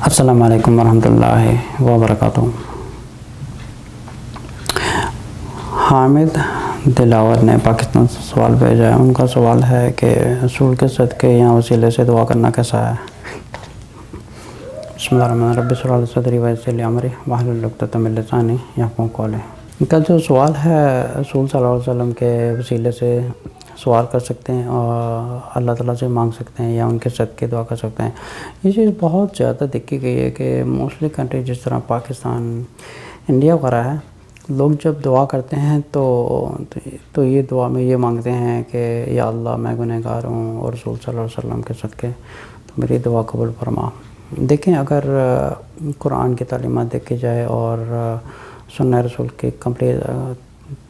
السلام علیکم ورحمۃ اللہ وبرکاتہ۔ حامد دلاور نے پاکستان سے سوال بھیجا ہے۔ ان کا سوال ہے کہ رسول کے صدقے یا وسیلے سے دعا کرنا کیسا ہے؟ بسم اللہ الرحمن الرحیم، رب اشرح لی صدری ویسر لی امری واحلل عقدۃ من لسانی یفقہوا قولی۔ ان کا جو سوال ہے رسول صلی اللہ علیہ وسلم کے وسیلے سے سوال کر سکتے ہیں اور اللہ تعالیٰ سے مانگ سکتے ہیں یا ان کے صدقے دعا کر سکتے ہیں، یہ چیز بہت زیادہ دیکھی گئی ہے کہ موسٹلی کنٹری جس طرح پاکستان، انڈیا وغیرہ ہے، لوگ جب دعا کرتے ہیں تو یہ دعا میں یہ مانگتے ہیں کہ یا اللہ میں گنہگار ہوں اور رسول صلی اللہ علیہ وسلم کے صدقے تو میری دعا قبول فرما۔ دیکھیں، اگر قرآن کی تعلیمات دیکھی جائے اور سنہ رسول کی کمپلیٹ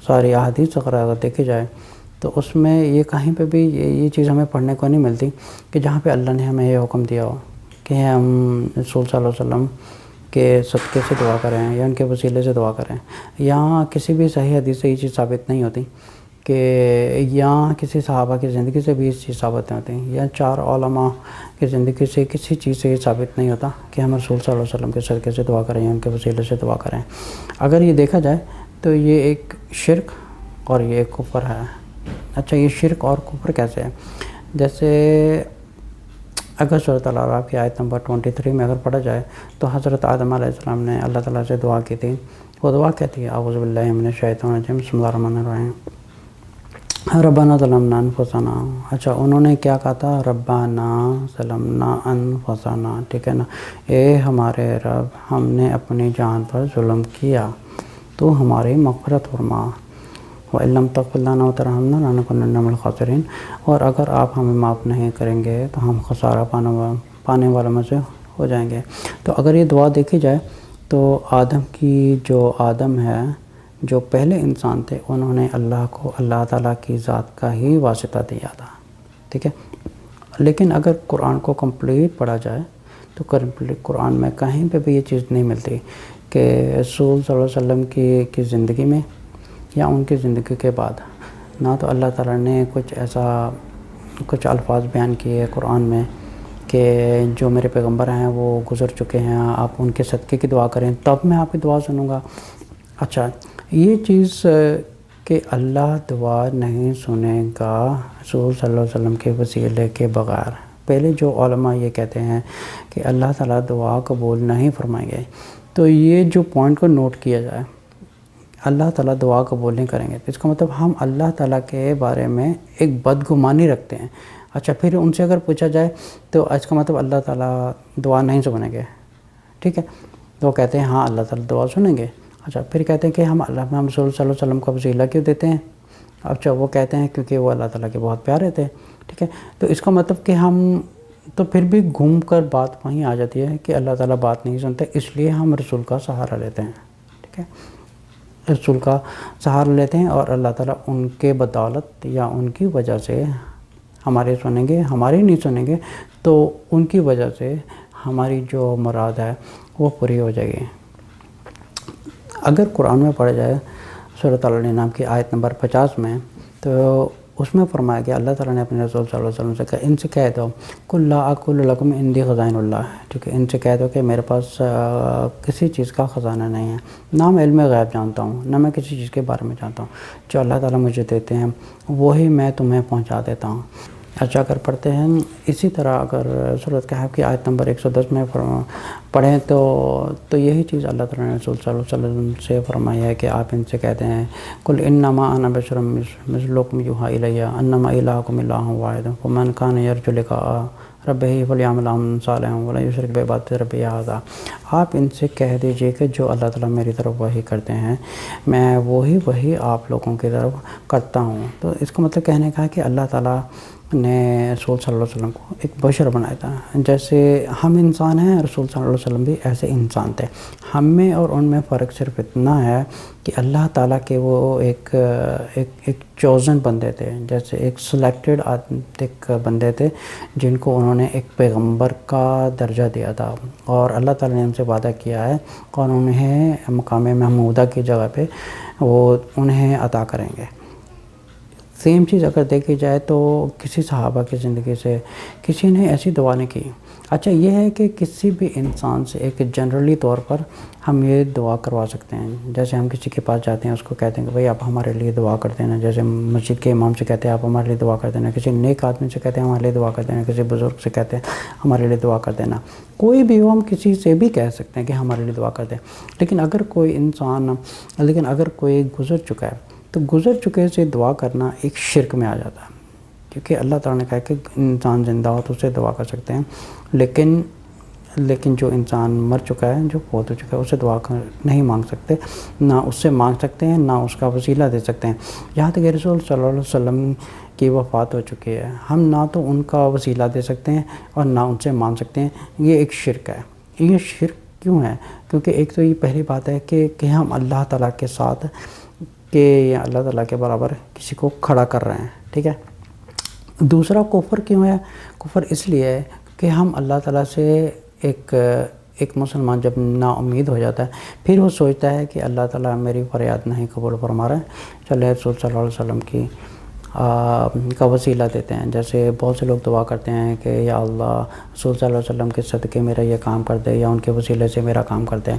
ساری احادیث وغیرہ اگر دیکھی جائے تو اس میں یہ کہیں پہ بھی یہ چیز ہمیں پڑھنے کو نہیں ملتی کہ جہاں پہ اللہ نے ہمیں یہ حکم دیا ہو کہ ہم رسول صلی اللہ علیہ وسلم کے صدقے سے دعا کریں یا ان کے وسیلے سے دعا کریں۔ یہاں کسی بھی صحیح حدیث سے یہ چیز ثابت نہیں ہوتی کہ یہاں کسی صحابہ کی زندگی سے بھی اس چیز ثابت نہیں ہوتی، یا 4 علماء کی زندگی سے کسی چیز سے یہ ثابت نہیں ہوتا کہ ہم رسول صلی اللہ علیہ وسلم کے صدقے سے دعا کریں یا ان کے وسیلے سے دعا کریں۔ اگر یہ دیکھا جائے تو یہ ایک شرک اور یہ ایک کفر ہے۔ اچھا، یہ شرک اور کفر کیسے ہے؟ جیسے اگر سورۃ الاعراف کی آیت نمبر 23 میں اگر پڑھا جائے تو حضرت آدم علیہ السلام نے اللہ تعالیٰ سے دعا کی تھی۔ وہ دعا کہتی ہے اعوذ باللہ من الشیطان الرجیم بسم اللہ الرحمن الرحیم ربنا ظلمنا انفسنا۔ اچھا، انہوں نے کیا کہا تھا؟ ربنا ظلمنا انفسنا، ٹھیک ہے نا، اے ہمارے رب، ہم نے اپنی جان پر ظلم کیا، تو ہماری مغفرت فرما۔ وَإِن لَّمْ تَغْفِرْ لَنَا وَتَرْحَمْنَا لَنَكُونَنَّ مِنَ الْخَاسِرِينَ، اور اگر آپ ہمیں معاف نہیں کریں گے تو ہم خسارہ پانے والوں میں سے ہو جائیں گے۔ تو اگر یہ دعا دیکھی جائے تو آدم ہے جو پہلے انسان تھے، انہوں نے اللہ کو اللہ تعالیٰ کی ذات کا ہی واسطہ دیا تھا، ٹھیک ہے۔ لیکن اگر قرآن کو کمپلیٹ پڑھا جائے تو قرآن میں کہیں پہ بھی یہ چیز نہیں ملتی کہ رسول صلی اللہ علیہ وسلم کی زندگی میں یا ان کی زندگی کے بعد نہ تو اللہ تعالیٰ نے کچھ الفاظ بیان کیے قرآن میں کہ جو میرے پیغمبر ہیں وہ گزر چکے ہیں، آپ ان کے صدقے کی دعا کریں تب میں آپ کی دعا سنوں گا۔ اچھا، یہ چیز کہ اللہ دعا نہیں سنے گا رسول صلی اللہ علیہ وسلم کے وسیلے کے بغیر، پہلے جو علماء یہ کہتے ہیں کہ اللہ تعالیٰ دعا قبول نہیں فرمائیں گے، تو یہ جو پوائنٹ کو نوٹ کیا جائے، اللہ تعالیٰ دعا قبول نہیں کریں گے، تو اس کا مطلب ہم اللہ تعالیٰ کے بارے میں ایک بدگمانی رکھتے ہیں۔ اچھا، پھر ان سے اگر پوچھا جائے تو اس کا مطلب اللہ تعالیٰ دعا نہیں سنیں گے، ٹھیک ہے، تو وہ کہتے ہیں ہاں اللہ تعالیٰ دعا سنیں گے۔ اچھا، پھر کہتے ہیں کہ ہم رسول صلی اللہ علیہ وسلم کا وسیلہ کیوں دیتے ہیں؟ اچھا، وہ کہتے ہیں کیونکہ وہ اللہ تعالیٰ کے بہت پیارے تھے، ٹھیک ہے۔ تو اس کا مطلب کہ ہم تو پھر بھی گھوم کر بات وہیں آ جاتی ہے کہ اللہ تعالیٰ بات نہیں سنتے، اس لیے ہم رسول کا سہارا لیتے ہیں، ٹھیک ہے، رسول کا سہارا لیتے ہیں اور اللہ تعالیٰ ان کے بدولت یا ان کی وجہ سے ہمارے سنیں گے، ہماری نہیں سنیں گے تو ان کی وجہ سے ہماری جو مراد ہے وہ پوری ہو جائے گی۔ اگر قرآن میں پڑھا جائے سورۃ الانعام کی آیت نمبر 50 میں، تو اس میں فرمایا گیا اللہ تعالیٰ نے اپنے رسول صلی اللہ علیہ وسلم سے کہا، ان سے کہہ دو قل لا اقول لکم عندی خزائن اللہ، ٹھیک ہے، ان سے کہہ دو کہ میرے پاس کسی چیز کا خزانہ نہیں ہے، نہ میں علم غیب جانتا ہوں، نہ میں کسی چیز کے بارے میں جانتا ہوں، جو اللہ تعالیٰ مجھے دیتے ہیں وہی میں تمہیں پہنچا دیتا ہوں۔ اچھا، اگر پڑھتے ہیں اسی طرح اگر سورۃ کہف کی آیت نمبر 110 میں پڑھیں تو یہی چیز اللہ تعالیٰ نے رسول صلی اللہ علیہ وسلم سے فرمائی ہے کہ آپ ان سے کہتے ہیں قل انما انا بشر مثلکم یوحی الی انما الہکم الہ واحد فمن کان یرجو لقاء ربہ فلیعمل عملا صالحا ولا یشرک بعبادۃ ربہ احدا۔ آپ ان سے کہہ دیجئے کہ جو اللہ تعالیٰ میری طرف وحی کرتے ہیں میں وہی آپ لوگوں کی طرف کرتا ہوں۔ تو اس کا مطلب کہنے کا ہے کہ اللہ تعالیٰ نے رسول صلی اللہ علیہ وسلم کو ایک بشر بنایا تھا، جیسے ہم انسان ہیں، رسول صلی اللہ علیہ وسلم بھی ایسے انسان تھے۔ ہم میں اور ان میں فرق صرف اتنا ہے کہ اللہ تعالیٰ کے وہ ایک چوزن بندے تھے، جیسے ایک سلیکٹڈ ایک بندے تھے جن کو انہوں نے ایک پیغمبر کا درجہ دیا تھا، اور اللہ تعالیٰ نے ان سے وعدہ کیا ہے اور انہیں مقام محمودہ کی جگہ پہ وہ انہیں عطا کریں گے۔ سیم چیز اگر دیکھی جائے تو کسی صحابہ کی زندگی سے کسی نے ایسی دعا نہیں کی۔ اچھا یہ ہے کہ کسی بھی انسان سے ایک جنرلی طور پر ہم یہ دعا کروا سکتے ہیں. جیسے ہم کسی کے پاس جاتے ہیں، اس کو کہتے ہیں کہ بھائی آپ ہمارے لیے دعا کر دینا. جیسے مسجد کے امام سے کہتے ہیں آپ ہمارے لیے دعا کر دینا، کسی نیک آدمی سے کہتے ہیں ہمارے لیے دعا کر دینا، کسی بزرگ سے کہتے ہیں ہمارے لیے دعا کر دینا. کوئی بھی ہو، ہم کسی سے بھی کہہ سکتے ہیں کہ ہمارے لیے دعا کر دیں. لیکن اگر کوئی گزر چکا ہے تو گزر چکے سے دعا کرنا ایک شرک میں آ جاتا ہے. کیونکہ اللہ تعالیٰ نے کہا کہ انسان زندہ ہو تو اسے دعا کر سکتے ہیں، لیکن جو انسان مر چکا ہے، جو فوت ہو چکا ہے، اسے دعا نہیں مانگ سکتے، نہ اس سے مانگ سکتے ہیں، نہ اس کا وسیلہ دے سکتے ہیں. یہاں تک کہ رسول صلی اللہ علیہ وسلم کی وفات ہو چکی ہے، ہم نہ تو ان کا وسیلہ دے سکتے ہیں اور نہ ان سے مانگ سکتے ہیں. یہ ایک شرک ہے. یہ شرک کیوں ہے؟ کیونکہ ایک تو یہ پہلی بات ہے کہ ہم اللہ تعالیٰ کے ساتھ کہ اللہ تعالیٰ کے برابر کسی کو کھڑا کر رہے ہیں. ٹھیک ہے. دوسرا کفر کیوں ہے؟ کفر اس لیے ہے کہ ہم اللہ تعالیٰ سے ایک مسلمان جب نا امید ہو جاتا ہے، پھر وہ سوچتا ہے کہ اللہ تعالیٰ میری فریاد نہیں قبول فرما رہا ہے، چلے رسول صلی اللہ علیہ وسلم کا وسیلہ دیتے ہیں. جیسے بہت سے لوگ دعا کرتے ہیں کہ یا اللہ رسول صلی اللہ علیہ وسلم کے صدقے میرا یہ کام کر دے، یا ان کے وسیلے سے میرا کام کر دیں.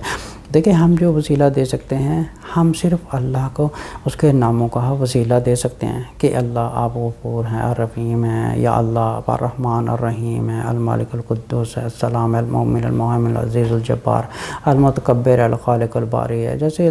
دیکھیں، ہم جو وسیلہ دے سکتے ہیں، ہم صرف اللہ کو اس کے ناموں کا وسیلہ دے سکتے ہیں کہ اللہ آپ غفور ہیں، الرحیم ہیں، یا اللہ آپ الرحمن الرحیم ہیں، المالک القدوس ہے، السلام المؤمن المہیمن العزیز الجبار المتکبر الخالق الباری ہے. جیسے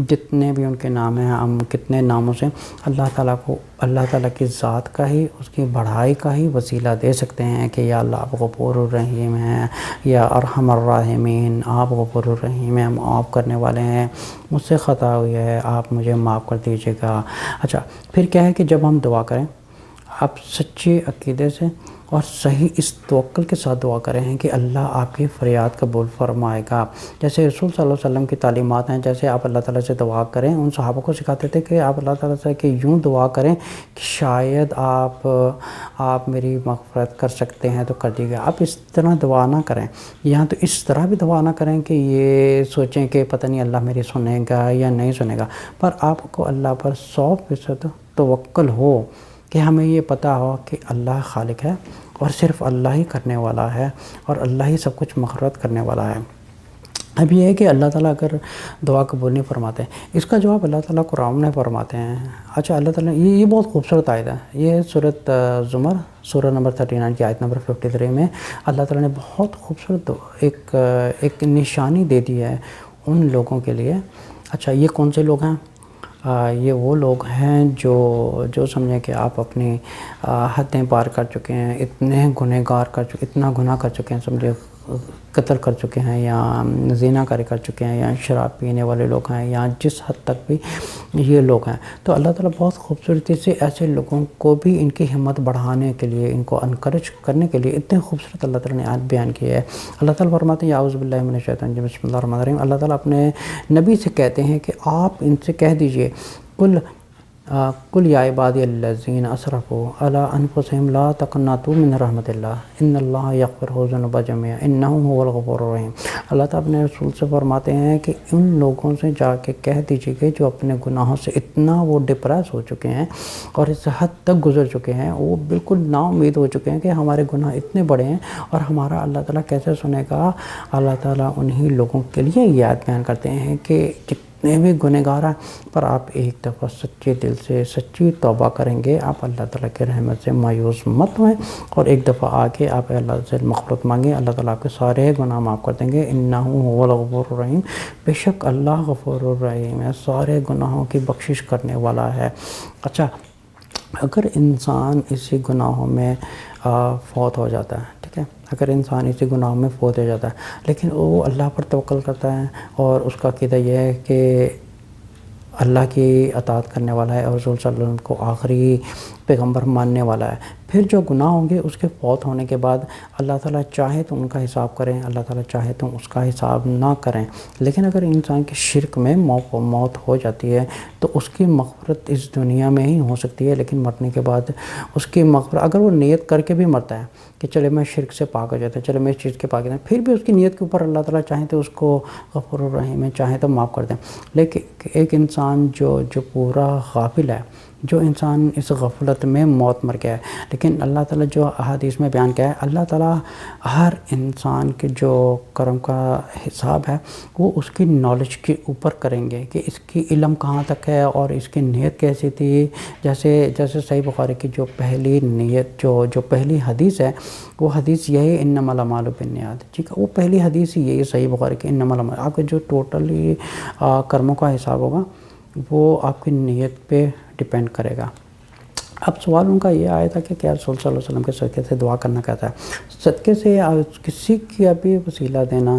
جتنے بھی ان کے نام ہیں، ہم کتنے ناموں سے اللہ تعالیٰ کی ذات کا ہی، اس کی بڑھائی کا ہی وسیلہ دے سکتے ہیں کہ یا اللہ آپ غفور الرحیم ہیں، یا ارحم الراحمین آپ غفور الرحیم ہیں، معاف کرنے والے ہیں، مجھ سے خطا ہوئی ہے آپ مجھے معاف کر دیجیے گا. اچھا پھر کیا ہے کہ جب ہم دعا کریں، آپ سچے عقیدے سے اور صحیح اس توکل کے ساتھ دعا کریں ہیں کہ اللہ آپ کی فریاد قبول فرمائے گا. جیسے رسول صلی اللہ علیہ وسلم کی تعلیمات ہیں، جیسے آپ اللہ تعالیٰ سے دعا کریں. ان صحابہ کو سکھاتے تھے کہ آپ اللہ تعالیٰ سے کہ یوں دعا کریں کہ شاید آپ میری مغفرت کر سکتے ہیں تو کر دیجیے. آپ اس طرح دعا نہ کریں، یہاں تو اس طرح بھی دعا نہ کریں کہ یہ سوچیں کہ پتہ نہیں اللہ میری سنے گا یا نہیں سنے گا. پر آپ کو اللہ پر 100% توکل ہو کہ ہمیں یہ پتہ ہو کہ اللہ خالق ہے اور صرف اللہ ہی کرنے والا ہے اور اللہ ہی سب کچھ مغفرت کرنے والا ہے. اب یہ ہے کہ اللہ تعالیٰ اگر دعا قبول نہیں فرماتے، اس کا جواب اللہ تعالیٰ قرآن میں فرماتے ہیں. اچھا اللہ تعالیٰ یہ بہت خوبصورت آیت ہے. یہ سورۃ زمر سورہ نمبر 39 کی آیت نمبر 53 میں اللہ تعالیٰ نے بہت خوبصورت ایک نشانی دے دی ہے ان لوگوں کے لیے. اچھا یہ کون سے لوگ ہیں؟ یہ وہ لوگ ہیں جو سمجھیں کہ آپ اپنی حدیں پار کر چکے ہیں، اتنا گناہ کر چکے ہیں، سمجھے قتل کر چکے ہیں، یا زنا کر چکے ہیں، یا شراب پینے والے لوگ ہیں، یا جس حد تک بھی یہ لوگ ہیں. تو اللہ تعالیٰ بہت خوبصورتی سے ایسے لوگوں کو بھی ان کی ہمت بڑھانے کے لیے، ان کو انکریج کرنے کے لیے اتنے خوبصورت اللہ تعالیٰ نے آیت بیان کی ہے. اللہ تعالیٰ فرماتے ہیں اعوذ باللہ من الشیطان الرجیم بسم اللہ الرحمن الرحیم. اللہ تعالیٰ اپنے نبی سے کہتے ہیں کہ آپ ان سے کہہ دیجئے قل یا عبادی الذین اسرفوا علی انفسہم لا تقنطوا من رحمت اللہ ان اللہ یغفر الذنوب جميعا انہ هو الغفور الرحیم. اللہ تعالیٰ اپنے رسول سے فرماتے ہیں کہ ان لوگوں سے جا کے کہہ دیجیے کہ جو اپنے گناہوں سے اتنا وہ ڈپریس ہو چکے ہیں اور اس حد تک گزر چکے ہیں، وہ بالکل نا امید ہو چکے ہیں کہ ہمارے گناہ اتنے بڑے ہیں اور ہمارا اللہ تعالیٰ کیسے سنے گا. اللہ تعالیٰ انہی لوگوں کے لیے یہ آیت بیان کرتے ہیں کہ جتنے بھی گنہگار ہیں، پر آپ ایک دفعہ سچے دل سے سچی توبہ کریں گے، آپ اللہ تعالیٰ کے رحمت سے مایوس مت ہوئیں اور ایک دفعہ آ کے آپ اللہ سے مغفرت مانگیں. اللہ تعالیٰ آپ کے سارے گناہ معاف کر دیں گے. انہ هو الغفور الرحیم. بے شک اللہ غفور الرحیم ہے، سارے گناہوں کی بخشش کرنے والا ہے. اچھا اگر انسان اسی گناہوں میں فوت ہو جاتا ہے، ٹھیک ہے، اگر انسان اسی گناہ میں فوت ہو جاتا ہے لیکن وہ اللہ پر توکل کرتا ہے اور اس کا عقیدہ یہ ہے کہ اللہ کی اطاعت کرنے والا ہے اور رسول صلی اللہ علیہ وسلم کو آخری پیغمبر ماننے والا ہے، پھر جو گناہ ہوں گے اس کے فوت ہونے کے بعد اللہ تعالیٰ چاہے تو ان کا حساب کریں، اللہ تعالیٰ چاہے تو اس کا حساب نہ کریں. لیکن اگر انسان کی شرک میں موت ہو جاتی ہے تو اس کی مغفرت اس دنیا میں ہی ہو سکتی ہے، لیکن مرنے کے بعد اس کی مغفرت اگر وہ نیت کر کے بھی مرتا ہے کہ چلے میں شرک سے پاک ہو جاتا ہے، چلے میں اس چیز کے پاک ہوں، پھر بھی اس کی نیت کے اوپر اللہ تعالیٰ چاہیں تو اس کو غفور الرحیم ہے، چاہیں تو معاف کر دیں. لیکن ایک انسان جو پورا غافل ہے جو انسان اس غفلت میں موت مر گیا ہے. لیکن اللہ تعالیٰ جو احادیث میں بیان کیا ہے، اللہ تعالیٰ ہر انسان کے جو کرم کا حساب ہے وہ اس کی نالج کے اوپر کریں گے کہ اس کی علم کہاں تک ہے اور اس کی نیت کیسی تھی. جیسے صحیح بخاری کی جو پہلی نیت جو پہلی حدیث ہے، وہ حدیث یہی انما الاعمال بالنیات. ٹھیک ہے، وہ پہلی حدیث یہی صحیح بخاری کی انما الاعمال. آپ کے جو ٹوٹلی کرموں کا حساب ہوگا وہ آپ کی نیت پہ ڈیپینڈ کرے گا. اب سوال ان کا یہ آیا تھا کہ کیا رسول صلی اللہ علیہ وسلم کے صدقے سے دعا کرنا کہتا ہے. صدقے سے کسی کی ابھی وسیلہ دینا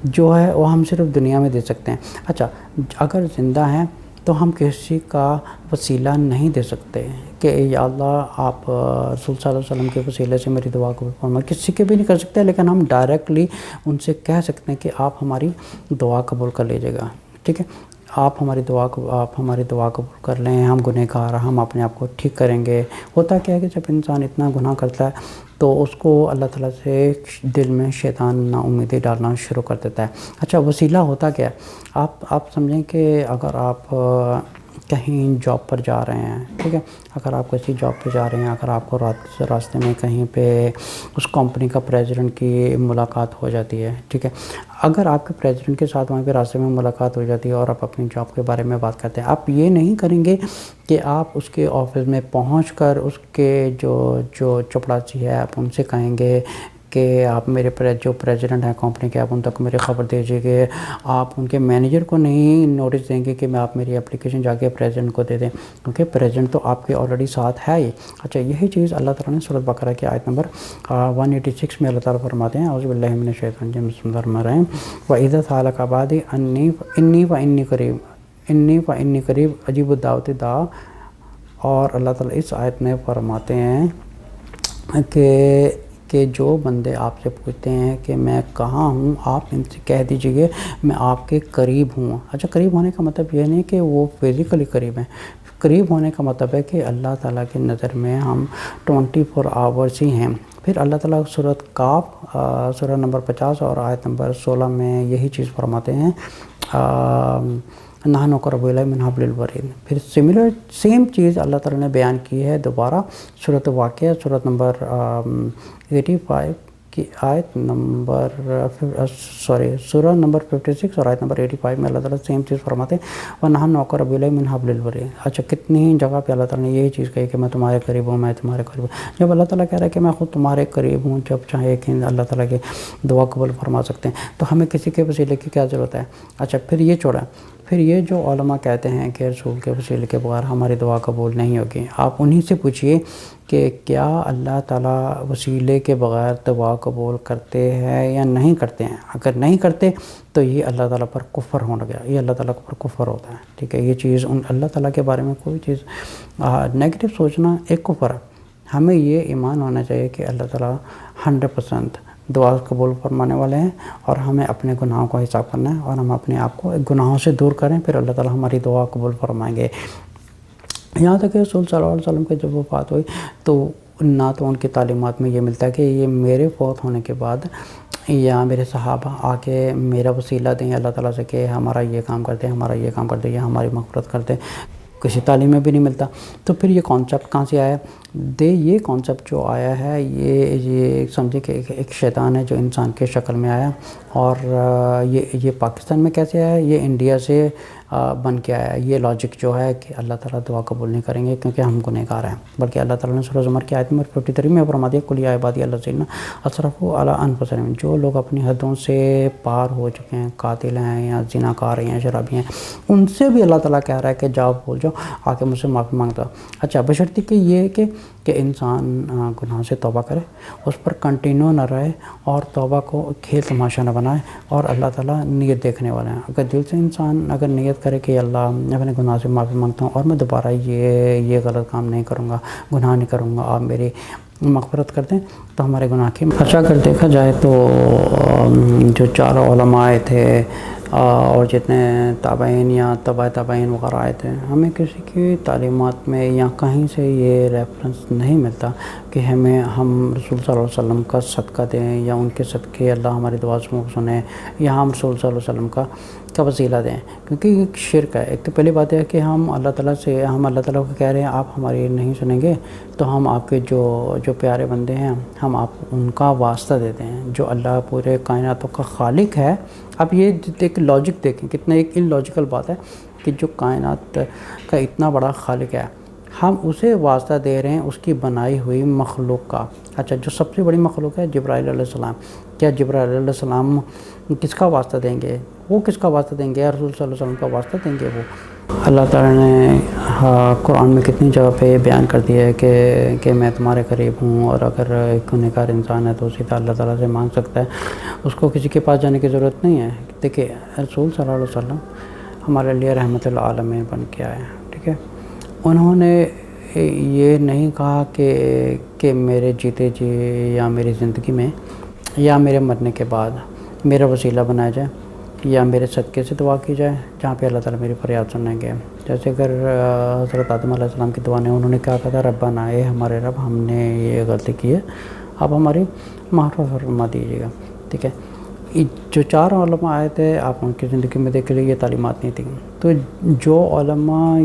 جو ہے وہ ہم صرف دنیا میں دے سکتے ہیں. اچھا، اگر زندہ ہیں تو ہم کسی کا وسیلہ نہیں دے سکتے کہ یا اللہ آپ رسول صلی اللہ علیہ وسلم کے وسیلے سے میری دعا قبول فرما. کسی کے بھی نہیں کر سکتے، لیکن ہم ڈائریکٹلی ان سے کہہ سکتے ہیں کہ آپ ہماری دعا قبول کر لیجیے گا. ٹھیک ہے، آپ ہماری دعا قبول کر لیں، ہم گنہگار، ہم اپنے آپ کو ٹھیک کریں گے. ہوتا کیا ہے کہ جب انسان اتنا گناہ کرتا ہے تو اس کو اللہ تعالیٰ سے دل میں شیطان نا امیدی ڈالنا شروع کر دیتا ہے. اچھا، وسیلہ ہوتا کیا ہے؟ آپ سمجھیں کہ اگر آپ کہیں جاب پر جا رہے ہیں، ٹھیک ہے، اگر آپ کسی جاب پہ جا رہے ہیں، اگر آپ کو راستے میں کہیں پہ اس کمپنی کا پریزیڈنٹ کی ملاقات ہو جاتی ہے، ٹھیک ہے، اگر آپ کے پریزیڈنٹ کے ساتھ وہاں پہ راستے میں ملاقات ہو جاتی ہے اور آپ اپنی جاب کے بارے میں بات کرتے ہیں، آپ یہ نہیں کریں گے کہ آپ اس کے آفس میں پہنچ کر اس کے جو چپڑاسی ہے آپ ان سے کہیں گے کہ آپ میرے جو پریزیڈنٹ ہیں کمپنی کے، آپ ان تک میری خبر دیجیے گے. آپ ان کے مینیجر کو نہیں نوٹس دیں گے کہ میں آپ میری اپلیکیشن جا کے پریزیڈنٹ کو دے دیں، کیونکہ پریزیڈنٹ تو آپ کے آلریڈی ساتھ ہے ہی. اچھا، یہی چیز اللہ تعالیٰ نے سورۃ بقرہ کی آیت نمبر 186 میں اللہ تعالیٰ فرماتے ہیں، اعوذ باللہ من الشیطان الرجیم، بسم اللہ الرحمن الرحیم، وَإِذَا سَأَلَكَ عِبَادِي إِنِّي فَإِنِّي قَرِيبٌ أُجِيبُ دَعْوَةَ الدَّاعِ. اور اللہ تعالیٰ اس آیت میں فرماتے ہیں کہ جو بندے آپ سے پوچھتے ہیں کہ میں کہاں ہوں، آپ ان سے کہہ دیجئے کہ میں آپ کے قریب ہوں. اچھا، قریب ہونے کا مطلب یہ نہیں کہ وہ فزیکلی قریب ہیں. قریب ہونے کا مطلب ہے کہ اللہ تعالیٰ کی نظر میں ہم 24 آورز ہی ہیں. پھر اللہ تعالیٰ سورۃ قاف سورہ نمبر 50 اور آیت نمبر 16 میں یہی چیز فرماتے ہیں، نحن اقرب الیہ من حبل الورید. پھر سیم چیز اللہ تعالیٰ نے بیان کی ہے دوبارہ سورۃ واقعہ سورۃ نمبر 85 کی آیت نمبر سورہ نمبر 56 اور آیت نمبر 85 میں اللہ تعالیٰ سیم چیز فرماتے ہیں، وَنَحْنُ أَقْرَبُ إِلَيْهِ مِنْ حَبْلِ الْوَرِيدِ. اچھا، کتنی ہی جگہ پہ اللہ تعالیٰ نے یہی چیز کہی کہ میں تمہارے قریب ہوں، میں تمہارے قریب ہوں. جب اللہ تعالیٰ کہہ رہا ہے کہ میں خود تمہارے قریب ہوں، جب چاہے کہ اللہ تعالیٰ کے دعا قبول فرما سکتے ہیں، تو ہمیں کسی کے وسیلے کی کیا ضرورت ہے؟ اچھا، پھر یہ چھوڑا، پھر یہ جو علماء کہتے ہیں کہ رسول کے وسیلے کے بغیر ہماری دعا قبول نہیں ہوگی، آپ انہی سے پوچھئے کہ کیا اللہ تعالیٰ وسیلے کے بغیر دعا قبول کرتے ہیں یا نہیں کرتے ہیں؟ اگر نہیں کرتے تو یہ اللہ تعالیٰ پر کفر ہونا گیا، یہ اللہ تعالیٰ پر کفر ہوتا ہے. ٹھیک ہے، یہ چیز اللہ تعالیٰ کے بارے میں کوئی چیز نیگیٹو سوچنا ایک کفر ہے. ہمیں یہ ایمان ہونا چاہیے کہ اللہ تعالیٰ 100% دعا قبول فرمانے والے ہیں، اور ہمیں اپنے گناہوں کا حساب کرنا ہے اور ہم اپنے آپ کو گناہوں سے دور کریں، پھر اللہ تعالیٰ ہماری دعا قبول فرمائیں گے. یہاں تک کہ رسول صلی اللہ علیہ وسلم کی جب وفات ہوئی تو نہ تو ان کی تعلیمات میں یہ ملتا ہے کہ یہ میرے فوت ہونے کے بعد یا میرے صحابہ آ کے میرا وسیلہ دیں اللہ تعالیٰ سے کہ ہمارا یہ کام کرتے ہیں، ہمارا یہ کام کرتے ہیں یا ہماری مغفرت کرتے ہیں. کسی تعلیم میں بھی نہیں ملتا. تو پھر یہ کانسیپٹ کہاں سے آیا؟ یہ کانسیپٹ جو آیا ہے یہ سمجھے کہ ایک شیطان ہے جو انسان کے شکل میں آیا، اور یہ پاکستان میں کیسے آیا؟ یہ انڈیا سے بن کے آیا. یہ لاجک جو ہے کہ اللہ تعالیٰ دعا قبول نہیں کریں گے کیونکہ ہم گنہگار ہیں، بلکہ اللہ تعالیٰ نے سورہ زمر کی آیت نمبر 53 میں فرما دیا، قُلْ یَا عِبَادِیَ الَّذِینَ أَسْرَفُوا عَلَىٰ أَنفُسِہِم. جو لوگ اپنی حدوں سے پار ہو چکے ہیں، قاتل ہیں یا زنا کار ہیں یا شرابی ہیں، ان سے بھی اللہ تعالیٰ کہہ رہا ہے کہ جاؤ بول جاؤ، آ کے مجھ سے معافی مانگتا. اچھا، بشرطیکہ کہ یہ کہ انسان گناہ سے توبہ کرے، اس پر کنٹینیو نہ رہے اور توبہ کو کھیل تماشا نہ بنائے، اور اللہ تعالیٰ نیت دیکھنے والے ہیں. اگر دل سے انسان اگر نیت کرے کہ اللہ میں اپنے گناہ سے معافی مانگتا ہوں اور میں دوبارہ یہ غلط کام نہیں کروں گا، گناہ نہیں کروں گا، آپ میری مغفرت کر دیں، تو ہمارے گناہ کی. اچھا، اگر دیکھا جائے تو جو 4 علماء آئے تھے اور جتنے تابعین یا تبع تابعین وغیرہ آئے تھے، ہمیں کسی کی تعلیمات میں یا کہیں سے یہ ریفرنس نہیں ملتا کہ ہم رسول صلی اللہ علیہ وسلم کا صدقہ دیں یا ان کے صدقے اللہ ہماری دعا سنے، یا ہم رسول صلی اللہ علیہ وسلم کا کا وسیلہ دیں، کیونکہ یہ شرک ہے۔ ایک تو پہلی بات ہے کہ ہم اللہ تعالیٰ کو کہہ رہے ہیں آپ ہماری نہیں سنیں گے، تو ہم آپ کے جو پیارے بندے ہیں ہم آپ ان کا واسطہ دیتے ہیں، جو اللہ پورے کائناتوں کا خالق ہے۔ اب یہ ایک لاجک دیکھیں، کتنا ایک ان لاجیکل بات ہے کہ جو کائنات کا اتنا بڑا خالق ہے، ہم اسے واسطہ دے رہے ہیں اس کی بنائی ہوئی مخلوق کا۔ اچھا، جو سب سے بڑی مخلوق ہے جبرائیل علیہ السلام، کیا جبرائیل علیہ السلام کس کا واسطہ دیں گے؟ وہ کس کا واسطہ دیں گے؟ رسول صلی اللہ علیہ وسلم کا واسطہ دیں گے وہ۔ اللہ تعالیٰ نے قرآن میں کتنی جگہ پہ بیان کر دیا ہے کہ میں تمہارے قریب ہوں، اور اگر ایک گنہگار انسان ہے تو سیدھا اللہ تعالیٰ سے مانگ سکتا ہے، اس کو کسی کے پاس جانے کی ضرورت نہیں ہے۔ دیکھیں رسول صلی اللہ علیہ وسلم ہمارے لیے رحمت العالمین بن کے آئے ہیں، ٹھیک ہے۔ انہوں نے یہ نہیں کہا کہ میرے جیتے جی یا میری زندگی میں یا میرے مرنے کے بعد میرا وسیلہ بنایا جائے یا میرے صدقے سے دعا کی جائے جہاں پہ اللہ تعالیٰ میری فریاد سنیں گے۔ جیسے اگر حضرت آدم علیہ السلام کی دعا نے، انہوں نے کیا کہا تھا، ربنا، اے ہمارے رب، ہم نے یہ غلطی کی ہے، آپ ہماری معاف فرما دیجیے گا، ٹھیک ہے۔ جو 4 علماء آئے تھے، آپ ان کی زندگی میں دیکھ لیے، یہ تعلیمات نہیں تھیں۔ تو جو علماء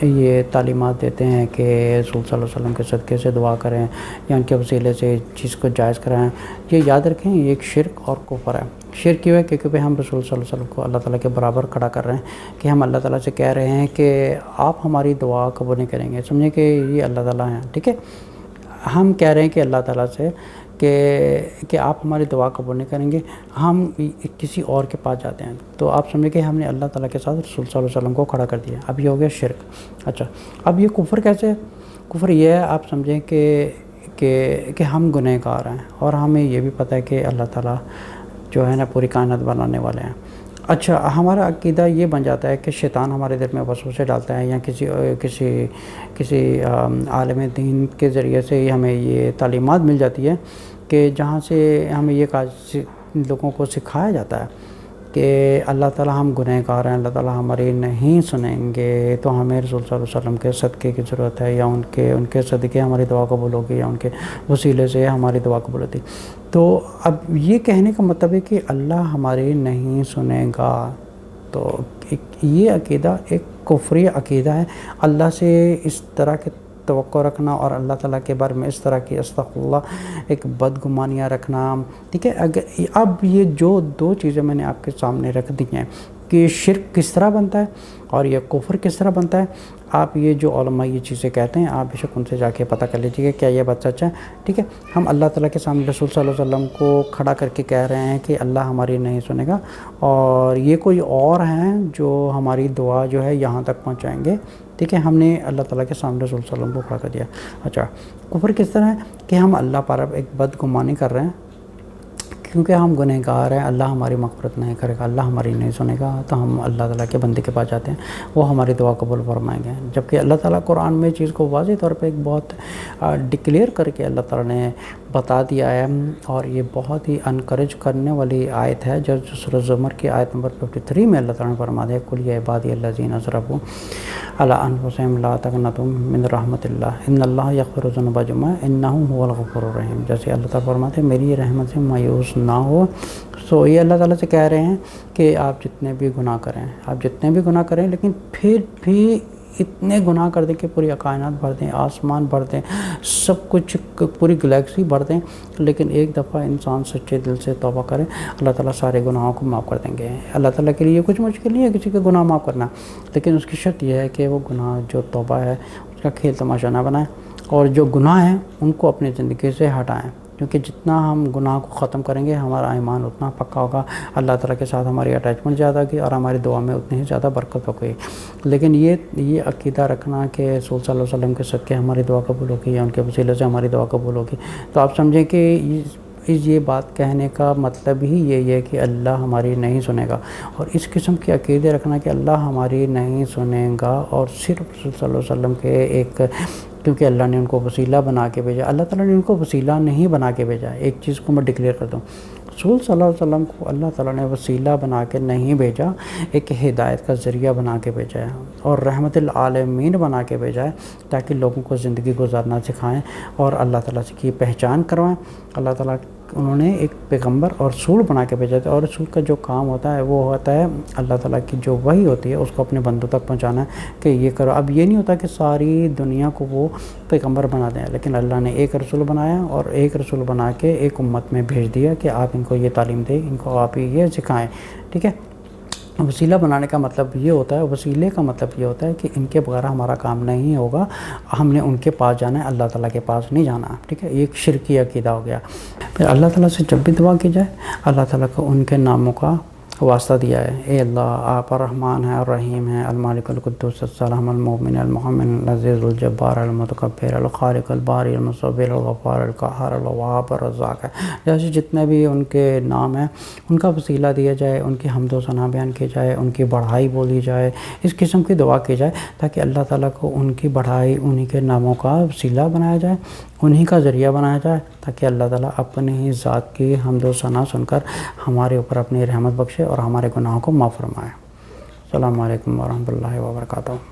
یہ تعلیمات دیتے ہیں کہ رسول صلی اللہ علیہ وسلم کے صدقے سے دعا کریں یا ان کے وسیلے سے چیز کو جائز کرائیں، یہ یاد رکھیں یہ ایک شرک اور کفر ہے۔ شرک کیوں ہے؟ کیونکہ ہم رسول صلی اللہ علیہ وسلم کو اللہ تعالیٰ کے برابر کھڑا کر رہے ہیں، کہ ہم اللہ تعالیٰ سے کہہ رہے ہیں کہ آپ ہماری دعا قبول نہیں کریں گے۔ سمجھیں کہ یہ اللہ تعالیٰ ہیں، ٹھیک ہے۔ ہم کہہ رہے ہیں کہ اللہ تعالیٰ سے کہ آپ ہماری دعا قبول نہیں کریں گے، ہم کسی اور کے پاس جاتے ہیں، تو آپ سمجھیں کہ ہم نے اللہ تعالیٰ کے ساتھ رسول صلی اللہ علیہ وسلم کو کھڑا کر دیا۔ اب یہ ہو گیا شرک۔ اچھا، اب یہ کفر کیسے ہے؟ کفر یہ ہے، آپ سمجھیں کہ ہم گنہگار ہیں اور ہمیں یہ بھی پتہ ہے کہ اللہ تعالیٰ جو ہے نا پوری کائنات بنانے والے ہیں۔ اچھا، ہمارا عقیدہ یہ بن جاتا ہے کہ شیطان ہمارے دل میں وسوسے ڈالتا ہے، یا کسی عالم دین کے ذریعے سے ہمیں یہ تعلیمات مل جاتی ہے کہ جہاں سے ہمیں یہ لوگوں کو سکھایا جاتا ہے کہ اللہ تعالیٰ ہم گنہگار ہیں، اللہ تعالیٰ ہماری نہیں سنیں گے، تو ہمیں رسول صلی اللہ علیہ وسلم کے صدقے کی ضرورت ہے، یا ان کے صدقے ہماری دعا قبول ہوگی، یا ان کے وسیلے سے ہماری دعا قبول ہوتی۔ تو اب یہ کہنے کا مطلب ہے کہ اللہ ہماری نہیں سنے گا، تو یہ عقیدہ ایک کفری عقیدہ ہے۔ اللہ سے اس طرح کے توقع رکھنا اور اللہ تعالیٰ کے بارے میں اس طرح کی استغفر اللہ ایک بدگمانیاں رکھنا، ٹھیک ہے۔ اب یہ جو 2 چیزیں میں نے آپ کے سامنے رکھ دی ہیں کہ شرک کس طرح بنتا ہے اور یہ کفر کس طرح بنتا ہے، آپ یہ جو علماء یہ چیزیں کہتے ہیں آپ بے شک ان سے جا کے پتہ کر لیجیے کہ کیا یہ بات سچ ہے، ٹھیک ہے۔ ہم اللہ تعالیٰ کے سامنے رسول صلی اللہ علیہ وسلم کو کھڑا کر کے کہہ رہے ہیں کہ اللہ ہماری نہیں سنے گا، اور یہ کوئی اور ہیں جو ہماری دعا جو ہے یہاں تک پہنچائیں گے، ٹھیک ہے۔ ہم نے اللہ تعالیٰ کے سامنے رسول صلی اللہ علیہ وسلم کو کھڑا کر دیا۔ اچھا، کفر کس طرح ہے کہ ہم اللہ پر ایک بدگمانی کر رہے ہیں، کیونکہ ہم گنہگار ہیں، اللہ ہماری مغفرت نہیں کرے گا، اللہ ہماری نہیں سنے گا، تو ہم اللہ تعالیٰ کے بندے کے پاس جاتے ہیں، وہ ہماری دعا قبول فرمائیں گے۔ جبکہ اللہ تعالیٰ قرآن میں چیز کو واضح طور پہ ایک بہت ڈکلیئر کر کے اللہ تعالیٰ نے بتا دیا ہے، اور یہ بہت ہی انکریج کرنے والی آیت ہے، جو سورہ زمر کی آیت نمبر 53 میں اللہ تعالیٰ نے فرما دیا، قل یا عبادی الذین اسرفوا علی انفسہم لا تقنطوا من رحمت اللہ ان اللہ یغفر الذنوب جميعا انہ هو الغفور الرحیم۔ جیسے اللہ تعالیٰ فرماتے ہیں میری رحمت سے مایوس نہ ہو۔ سو یہ اللہ تعالیٰ سے کہہ رہے ہیں کہ آپ جتنے بھی گناہ کریں، لیکن پھر بھی اتنے گناہ کر دیں کہ پوری کائنات بھر دیں، آسمان بھر دیں، سب کچھ پوری گلیکسی بھر دیں، لیکن ایک دفعہ انسان سچے دل سے توبہ کرے، اللہ تعالیٰ سارے گناہوں کو معاف کر دیں گے۔ اللہ تعالیٰ کے لیے کچھ مشکل نہیں ہے کسی کے گناہ معاف کرنا، لیکن اس کی شرط یہ ہے کہ وہ گناہ جو توبہ ہے اس کا کھیل تماشا نہ بنائیں، اور جو گناہ ہیں ان کو اپنی زندگی سے ہٹائیں، کیونکہ جتنا ہم گناہ کو ختم کریں گے ہمارا ایمان اتنا پکا ہوگا، اللہ تعالیٰ کے ساتھ ہماری اٹیچمنٹ زیادہ ہوگی اور ہماری دعا میں اتنی ہی زیادہ برکت ہوگی۔ لیکن یہ عقیدہ رکھنا کہ رسول صلی اللہ علیہ وسلم کے صدقے ہماری دعا قبول ہوگی یا ان کے وسیلے سے ہماری دعا قبول ہوگی، تو آپ سمجھیں کہ یہ بات کہنے کا مطلب ہی یہ ہے کہ اللہ ہماری نہیں سنے گا، اور اس قسم کے عقیدے رکھنا کہ اللہ ہماری نہیں سنے گا، اور صرف رسول صلی اللہ علیہ وسلم کے ایک، کیونکہ اللہ نے ان کو وسیلہ بنا کے بھیجا، اللہ تعالیٰ نے ان کو وسیلہ نہیں بنا کے بھیجا۔ ایک چیز کو میں ڈکلیئر کرتا ہوں، رسول صلی اللہ علیہ وسلم کو اللہ تعالیٰ نے وسیلہ بنا کے نہیں بھیجا، ایک ہدایت کا ذریعہ بنا کے بھیجا ہے، اور رحمت العالمین بنا کے بھیجا ہے، تاکہ لوگوں کو زندگی گزارنا سکھائیں اور اللہ تعالیٰ سے کی پہچان کروائیں، اللہ تعالیٰ انہوں نے ایک پیغمبر اور رسول بنا کے بھیجا تھا، اور رسول کا جو کام ہوتا ہے وہ ہوتا ہے اللہ تعالیٰ کی جو وحی ہوتی ہے اس کو اپنے بندوں تک پہنچانا ہے کہ یہ کرو۔ اب یہ نہیں ہوتا کہ ساری دنیا کو وہ پیغمبر بنا دیں، لیکن اللہ نے ایک رسول بنایا اور ایک رسول بنا کے ایک امت میں بھیج دیا کہ آپ ان کو یہ تعلیم دیں، ان کو آپ یہ سکھائیں، ٹھیک ہے۔ وسیلہ بنانے کا مطلب یہ ہوتا ہے، وسیلے کا مطلب یہ ہوتا ہے کہ ان کے بغیر ہمارا کام نہیں ہوگا، ہم نے ان کے پاس جانا ہے، اللہ تعالیٰ کے پاس نہیں جانا، ٹھیک ہے۔ یہ ایک شرکی عقیدہ ہو گیا۔ پھر اللہ تعالیٰ سے جب بھی دعا کی جائے، اللہ تعالیٰ کو ان کے ناموں کا واسطہ دیا ہے۔ اے اللہ، آپ الرحمن ہیں، الرحیم ہیں، المالک القدوس السلام المؤمن المحمن العزیز الجبار المتکبر الخالق الباری المصور الغفار القہار الوہاب الرزاق ہے، جیسے جتنے بھی ان کے نام ہیں ان کا وسیلہ دیا جائے، ان کی حمد و ثنا بیان کی جائے، ان کی بڑھائی بولی جائے، اس قسم کی دعا کی جائے تاکہ اللہ تعالیٰ کو ان کی بڑھائی، انہی کے ناموں کا وسیلہ بنایا جائے، انہی کا ذریعہ بنایا جائے، تاکہ اللہ تعالیٰ اپنی ہی ذات کی حمد و ثنا سن کر ہمارے اوپر اپنی رحمت بخشے اور ہمارے گناہوں کو معاف فرمائے۔ السلام علیکم ورحمۃ اللہ وبرکاتہ۔